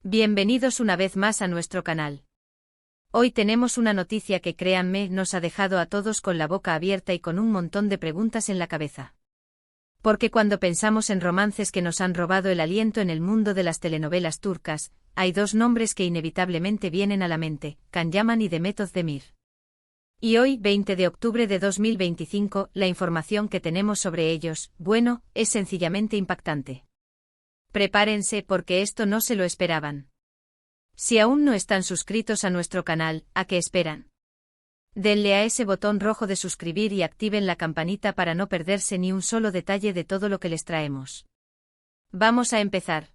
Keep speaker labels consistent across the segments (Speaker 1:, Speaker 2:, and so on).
Speaker 1: Bienvenidos una vez más a nuestro canal. Hoy tenemos una noticia que, créanme, nos ha dejado a todos con la boca abierta y con un montón de preguntas en la cabeza. Porque cuando pensamos en romances que nos han robado el aliento en el mundo de las telenovelas turcas, hay dos nombres que inevitablemente vienen a la mente: Can Yaman y Demet Özdemir. Y hoy, 20 de octubre de 2025, la información que tenemos sobre ellos, bueno, es sencillamente impactante. Prepárense porque esto no se lo esperaban. Si aún no están suscritos a nuestro canal, ¿a qué esperan? Denle a ese botón rojo de suscribir y activen la campanita para no perderse ni un solo detalle de todo lo que les traemos. Vamos a empezar.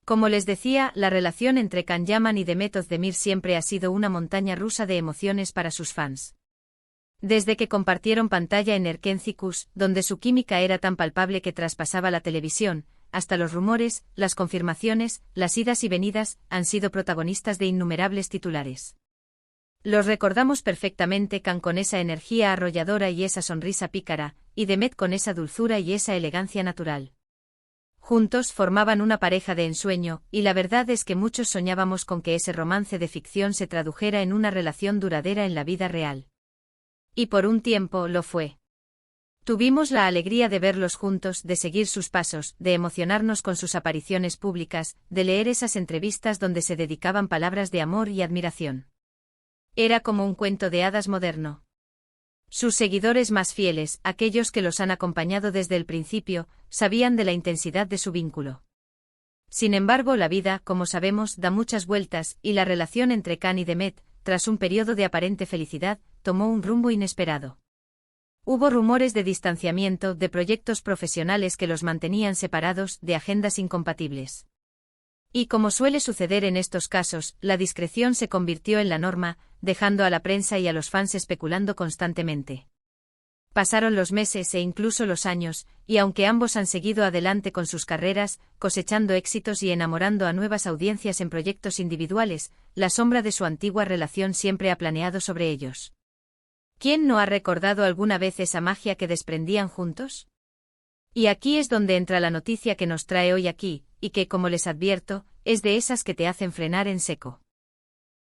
Speaker 1: Como les decía, la relación entre Can Yaman y Demet Özdemir siempre ha sido una montaña rusa de emociones para sus fans. Desde que compartieron pantalla en Erkencikus, donde su química era tan palpable que traspasaba la televisión, hasta los rumores, las confirmaciones, las idas y venidas, han sido protagonistas de innumerables titulares. Los recordamos perfectamente, Can con esa energía arrolladora y esa sonrisa pícara, y Demet con esa dulzura y esa elegancia natural. Juntos formaban una pareja de ensueño, y la verdad es que muchos soñábamos con que ese romance de ficción se tradujera en una relación duradera en la vida real. Y por un tiempo lo fue. Tuvimos la alegría de verlos juntos, de seguir sus pasos, de emocionarnos con sus apariciones públicas, de leer esas entrevistas donde se dedicaban palabras de amor y admiración. Era como un cuento de hadas moderno. Sus seguidores más fieles, aquellos que los han acompañado desde el principio, sabían de la intensidad de su vínculo. Sin embargo, la vida, como sabemos, da muchas vueltas, y la relación entre Can y Demet, tras un periodo de aparente felicidad, tomó un rumbo inesperado. Hubo rumores de distanciamiento, de proyectos profesionales que los mantenían separados, de agendas incompatibles. Y como suele suceder en estos casos, la discreción se convirtió en la norma, dejando a la prensa y a los fans especulando constantemente. Pasaron los meses e incluso los años, y aunque ambos han seguido adelante con sus carreras, cosechando éxitos y enamorando a nuevas audiencias en proyectos individuales, la sombra de su antigua relación siempre ha planeado sobre ellos. ¿Quién no ha recordado alguna vez esa magia que desprendían juntos? Y aquí es donde entra la noticia que nos trae hoy aquí, y que, como les advierto, es de esas que te hacen frenar en seco.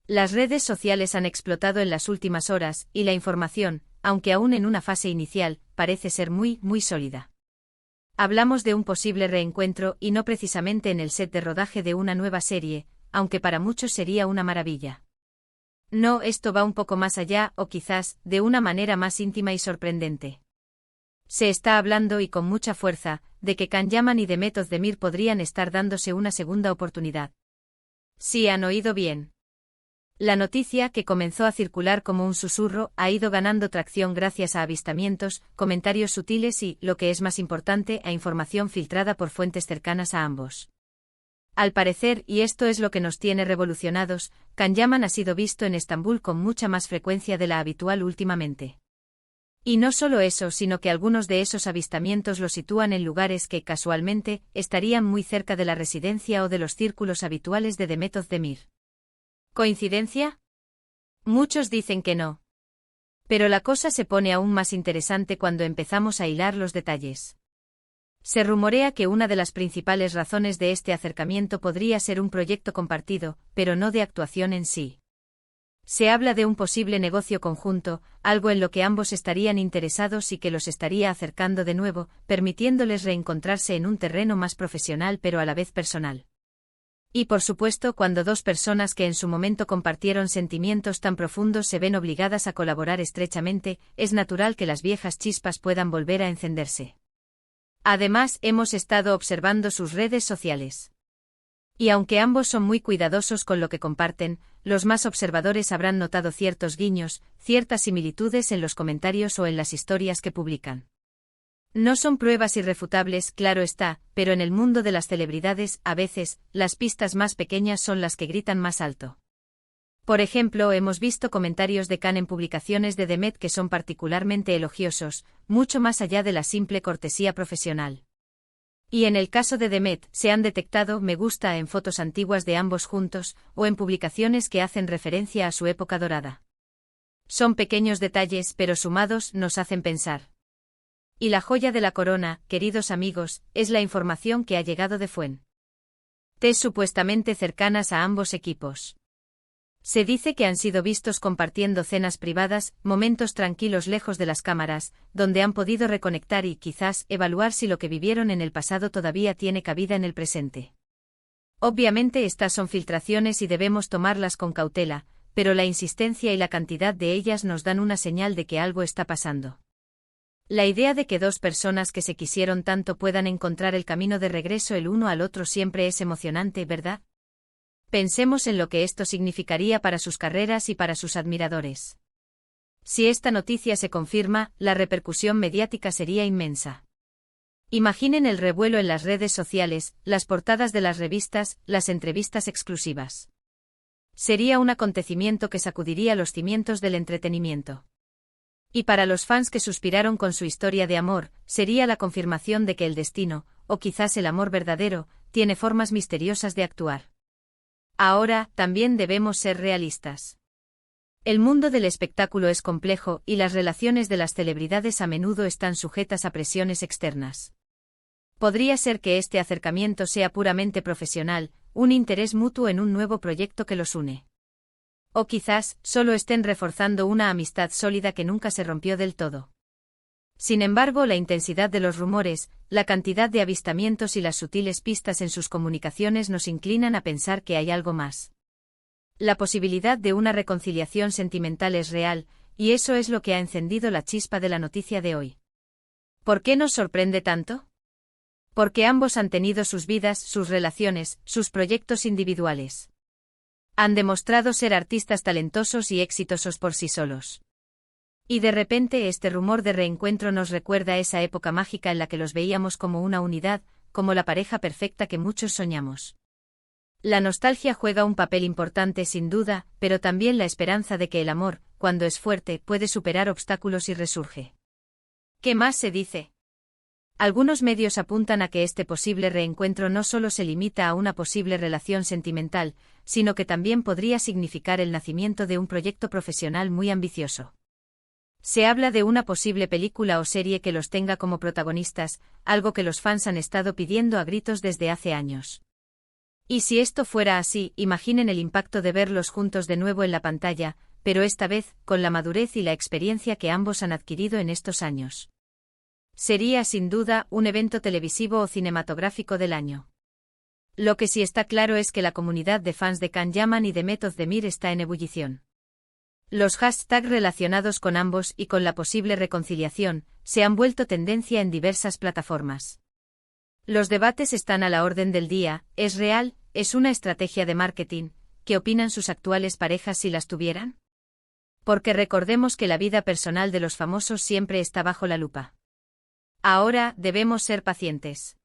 Speaker 1: Las redes sociales han explotado en las últimas horas, y la información, aunque aún en una fase inicial, parece ser muy sólida. Hablamos de un posible reencuentro y no precisamente en el set de rodaje de una nueva serie, aunque para muchos sería una maravilla. No, esto va un poco más allá, o quizás, de una manera más íntima y sorprendente. Se está hablando, y con mucha fuerza, de que Can Yaman y Demet Özdemir podrían estar dándose una segunda oportunidad. Sí, han oído bien. La noticia, que comenzó a circular como un susurro, ha ido ganando tracción gracias a avistamientos, comentarios sutiles y, lo que es más importante, a información filtrada por fuentes cercanas a ambos. Al parecer, y esto es lo que nos tiene revolucionados, Can Yaman ha sido visto en Estambul con mucha más frecuencia de la habitual últimamente. Y no solo eso, sino que algunos de esos avistamientos lo sitúan en lugares que, casualmente, estarían muy cerca de la residencia o de los círculos habituales de Demet Özdemir. ¿Coincidencia? Muchos dicen que no. Pero la cosa se pone aún más interesante cuando empezamos a hilar los detalles. Se rumorea que una de las principales razones de este acercamiento podría ser un proyecto compartido, pero no de actuación en sí. Se habla de un posible negocio conjunto, algo en lo que ambos estarían interesados y que los estaría acercando de nuevo, permitiéndoles reencontrarse en un terreno más profesional pero a la vez personal. Y por supuesto, cuando dos personas que en su momento compartieron sentimientos tan profundos se ven obligadas a colaborar estrechamente, es natural que las viejas chispas puedan volver a encenderse. Además, hemos estado observando sus redes sociales. Y aunque ambos son muy cuidadosos con lo que comparten, los más observadores habrán notado ciertos guiños, ciertas similitudes en los comentarios o en las historias que publican. No son pruebas irrefutables, claro está, pero en el mundo de las celebridades, a veces, las pistas más pequeñas son las que gritan más alto. Por ejemplo, hemos visto comentarios de Can en publicaciones de Demet que son particularmente elogiosos, mucho más allá de la simple cortesía profesional. Y en el caso de Demet, se han detectado me gusta en fotos antiguas de ambos juntos, o en publicaciones que hacen referencia a su época dorada. Son pequeños detalles, pero sumados nos hacen pensar. Y la joya de la corona, queridos amigos, es la información que ha llegado de supuestamente cercanas a ambos equipos. Se dice que han sido vistos compartiendo cenas privadas, momentos tranquilos lejos de las cámaras, donde han podido reconectar y, quizás, evaluar si lo que vivieron en el pasado todavía tiene cabida en el presente. Obviamente estas son filtraciones y debemos tomarlas con cautela, pero la insistencia y la cantidad de ellas nos dan una señal de que algo está pasando. La idea de que dos personas que se quisieron tanto puedan encontrar el camino de regreso el uno al otro siempre es emocionante, ¿verdad? Pensemos en lo que esto significaría para sus carreras y para sus admiradores. Si esta noticia se confirma, la repercusión mediática sería inmensa. Imaginen el revuelo en las redes sociales, las portadas de las revistas, las entrevistas exclusivas. Sería un acontecimiento que sacudiría los cimientos del entretenimiento. Y para los fans que suspiraron con su historia de amor, sería la confirmación de que el destino, o quizás el amor verdadero, tiene formas misteriosas de actuar. Ahora, también debemos ser realistas. El mundo del espectáculo es complejo y las relaciones de las celebridades a menudo están sujetas a presiones externas. Podría ser que este acercamiento sea puramente profesional, un interés mutuo en un nuevo proyecto que los une. O quizás, solo estén reforzando una amistad sólida que nunca se rompió del todo. Sin embargo, la intensidad de los rumores, la cantidad de avistamientos y las sutiles pistas en sus comunicaciones nos inclinan a pensar que hay algo más. La posibilidad de una reconciliación sentimental es real, y eso es lo que ha encendido la chispa de la noticia de hoy. ¿Por qué nos sorprende tanto? Porque ambos han tenido sus vidas, sus relaciones, sus proyectos individuales. Han demostrado ser artistas talentosos y exitosos por sí solos. Y de repente este rumor de reencuentro nos recuerda esa época mágica en la que los veíamos como una unidad, como la pareja perfecta que muchos soñamos. La nostalgia juega un papel importante sin duda, pero también la esperanza de que el amor, cuando es fuerte, puede superar obstáculos y resurge. ¿Qué más se dice? Algunos medios apuntan a que este posible reencuentro no solo se limita a una posible relación sentimental, sino que también podría significar el nacimiento de un proyecto profesional muy ambicioso. Se habla de una posible película o serie que los tenga como protagonistas, algo que los fans han estado pidiendo a gritos desde hace años. Y si esto fuera así, imaginen el impacto de verlos juntos de nuevo en la pantalla, pero esta vez, con la madurez y la experiencia que ambos han adquirido en estos años. Sería, sin duda, un evento televisivo o cinematográfico del año. Lo que sí está claro es que la comunidad de fans de Can Yaman y de Meth Ozdemir está en ebullición. Los hashtags relacionados con ambos y con la posible reconciliación se han vuelto tendencia en diversas plataformas. Los debates están a la orden del día. ¿Es real? ¿Es una estrategia de marketing? ¿Qué opinan sus actuales parejas si las tuvieran? Porque recordemos que la vida personal de los famosos siempre está bajo la lupa. Ahora, debemos ser pacientes.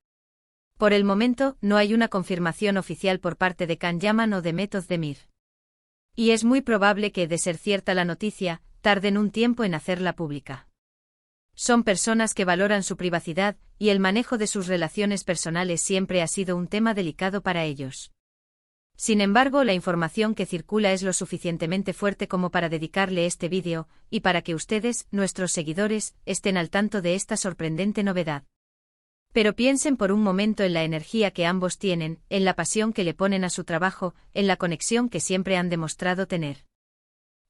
Speaker 1: Por el momento, no hay una confirmación oficial por parte de Can Yaman o de Meth Ozdemir. Y es muy probable que, de ser cierta la noticia, tarden un tiempo en hacerla pública. Son personas que valoran su privacidad, y el manejo de sus relaciones personales siempre ha sido un tema delicado para ellos. Sin embargo, la información que circula es lo suficientemente fuerte como para dedicarle este vídeo, y para que ustedes, nuestros seguidores, estén al tanto de esta sorprendente novedad. Pero piensen por un momento en la energía que ambos tienen, en la pasión que le ponen a su trabajo, en la conexión que siempre han demostrado tener.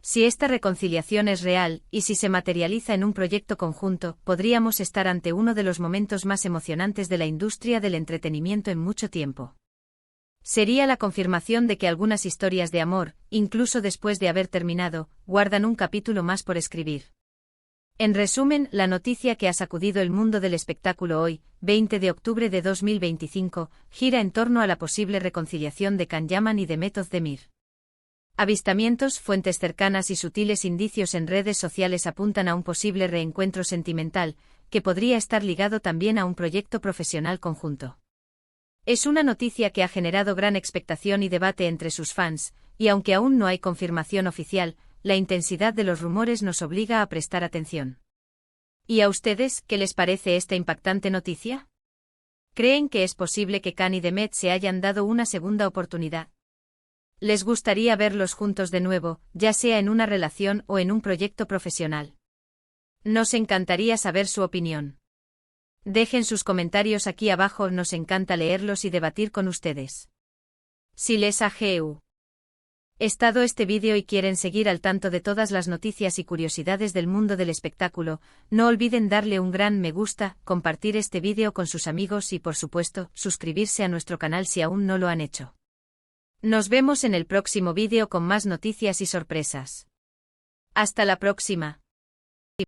Speaker 1: Si esta reconciliación es real, y si se materializa en un proyecto conjunto, podríamos estar ante uno de los momentos más emocionantes de la industria del entretenimiento en mucho tiempo. Sería la confirmación de que algunas historias de amor, incluso después de haber terminado, guardan un capítulo más por escribir. En resumen, la noticia que ha sacudido el mundo del espectáculo hoy, 20 de octubre de 2025, gira en torno a la posible reconciliación de Can Yaman y de Meth Ozdemir. Avistamientos, fuentes cercanas y sutiles indicios en redes sociales apuntan a un posible reencuentro sentimental, que podría estar ligado también a un proyecto profesional conjunto. Es una noticia que ha generado gran expectación y debate entre sus fans, y aunque aún no hay confirmación oficial, la intensidad de los rumores nos obliga a prestar atención. ¿Y a ustedes, qué les parece esta impactante noticia? ¿Creen que es posible que Can y Meth se hayan dado una segunda oportunidad? ¿Les gustaría verlos juntos de nuevo, ya sea en una relación o en un proyecto profesional? Nos encantaría saber su opinión. Dejen sus comentarios aquí abajo, nos encanta leerlos y debatir con ustedes. Si les ha estado este vídeo y quieren seguir al tanto de todas las noticias y curiosidades del mundo del espectáculo, no olviden darle un gran me gusta, compartir este vídeo con sus amigos y por supuesto, suscribirse a nuestro canal si aún no lo han hecho. Nos vemos en el próximo vídeo con más noticias y sorpresas. Hasta la próxima.